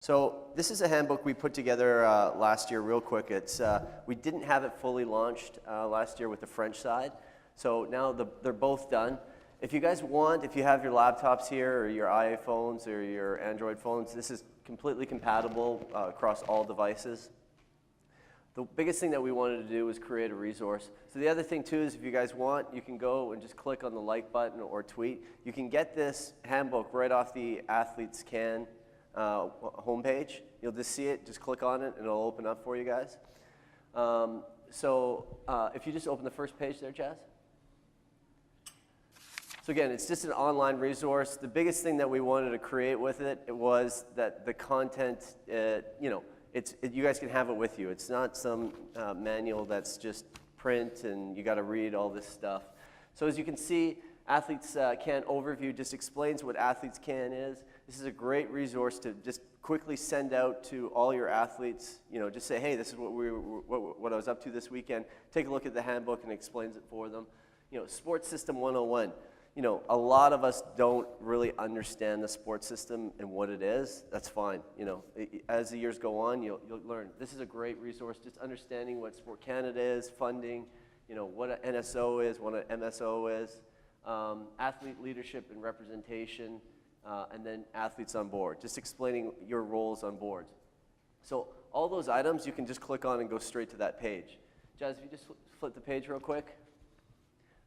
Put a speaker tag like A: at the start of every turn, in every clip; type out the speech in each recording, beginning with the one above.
A: So this is a handbook we put together last year real quick. We didn't have it fully launched last year with the French side. So now they're both done. If you guys want, if you have your laptops here or your iPhones or your Android phones, this is completely compatible across all devices. The biggest thing that we wanted to do was create a resource. So the other thing too is if you guys want, you can go and just click on the like button or tweet. You can get this handbook right off the AthletesCAN homepage. You'll just see it, just click on it and it'll open up for you guys. If you just open the first page there, Jazz. So again, it's just an online resource. The biggest thing that we wanted to create with it was that the content, you guys can have it with you. It's not some manual that's just print and you got to read all this stuff. So as you can see, AthletesCAN overview just explains what AthletesCAN is. This is a great resource to just quickly send out to all your athletes. Just say, hey, this is what I was up to this weekend. Take a look at the handbook and it explains it for them. Sports System 101. A lot of us don't really understand the sports system and what it is. That's fine. As the years go on, you'll learn. This is a great resource, just understanding what Sport Canada is, funding, what an NSO is, what an MSO is, athlete leadership and representation, and then athletes on board, just explaining your roles on board. So all those items, you can just click on and go straight to that page. Jazz, if you just flip the page real quick.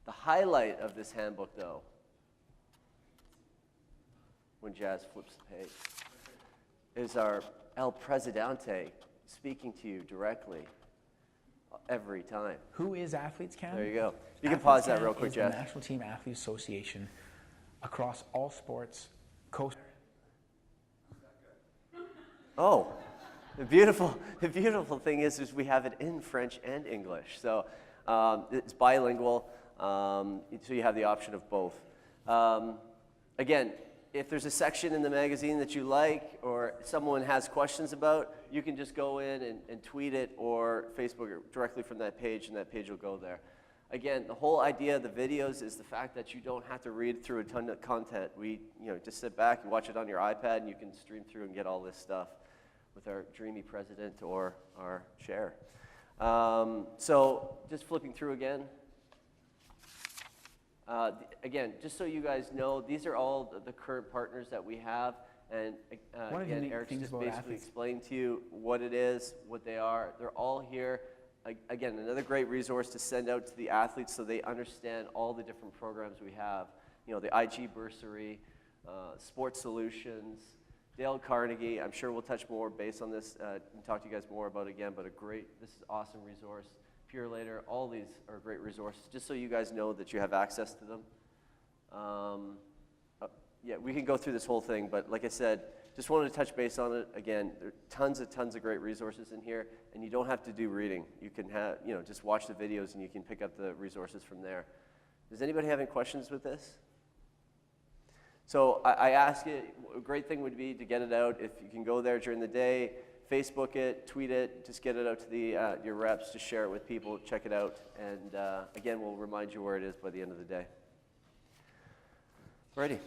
A: The highlight of this handbook, though, when Jazz flips the page, is our El Presidente speaking to you directly every time.
B: Who is AthletesCAN?
A: There you go. You can pause that real quick, Jazz.
B: The National Team Athlete Association across all sports.
A: Oh, the beautiful thing is we have it in French and English. So it's bilingual. So you have the option of both. Again, if there's a section in the magazine that you like or someone has questions about, you can just go in and tweet it or Facebook it directly from that page, and that page will go there. Again, the whole idea of the videos is the fact that you don't have to read through a ton of content. We just sit back and watch it on your iPad, and you can stream through and get all this stuff with our dreamy president or our chair. So just flipping through again. Again, just so you guys know, these are all the current partners that we have. And again, Eric's just basically explained to you what it is, what they are. They're all here. Again, another great resource to send out to the athletes so they understand all the different programs we have. The IG Bursary, Sports Solutions, Dale Carnegie. I'm sure we'll touch more base on this and talk to you guys more about it again, but this is an awesome resource. Pure Later, all these are great resources, just so you guys know that you have access to them. Yeah, we can go through this whole thing, but like I said, just wanted to touch base on it. Again, there are tons of great resources in here, and you don't have to do reading. You can just watch the videos and you can pick up the resources from there. Does anybody have any questions with this? So I ask you, a great thing would be to get it out. If you can go there during the day, Facebook it, tweet it, just get it out to your reps, just share it with people, check it out, and again, we'll remind you where it is by the end of the day. Alrighty.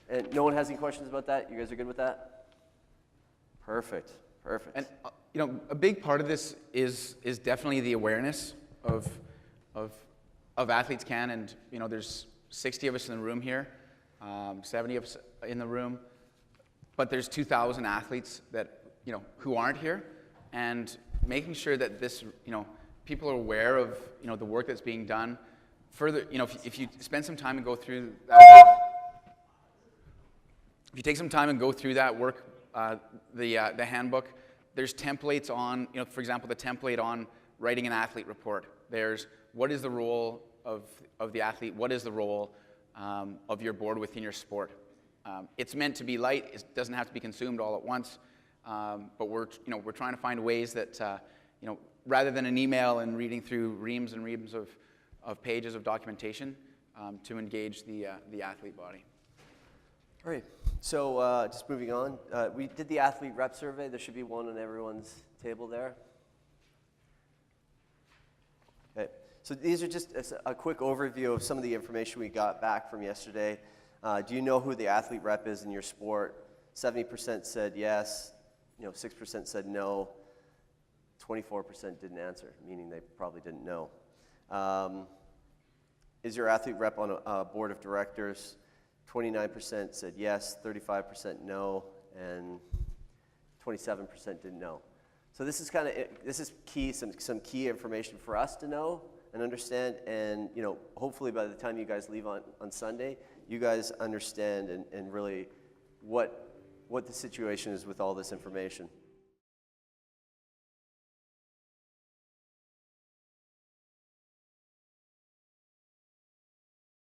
A: And no one has any questions about that? You guys are good with that? Perfect.
C: And a big part of this is definitely the awareness of AthletesCAN, and there's 60 of us in the room here, 70 of us in the room. But there's 2,000 athletes that who aren't here, and making sure that this people are aware of the work that's being done. Further, if you spend some time and go through that, if you take some time and go through that work, the handbook, there's templates on for example, the template on writing an athlete report. There's what is the role of the athlete, what is the role of your board within your sport. It's meant to be light. It doesn't have to be consumed all at once. But we're trying to find ways that rather than an email and reading through reams and reams of pages of documentation, to engage the athlete body.
A: All right. So just moving on, we did the athlete rep survey. There should be one on everyone's table there. Okay. So these are just a quick overview of some of the information we got back from yesterday. Do you know who the athlete rep is in your sport? 70% said yes, 6% said no, 24% didn't answer, meaning they probably didn't know. Is your athlete rep on a board of directors? 29% said yes, 35% no, and 27% didn't know. So this is this is key, some key information for us to know and understand, and hopefully by the time you guys leave on Sunday, you guys understand and really what the situation is with all this information.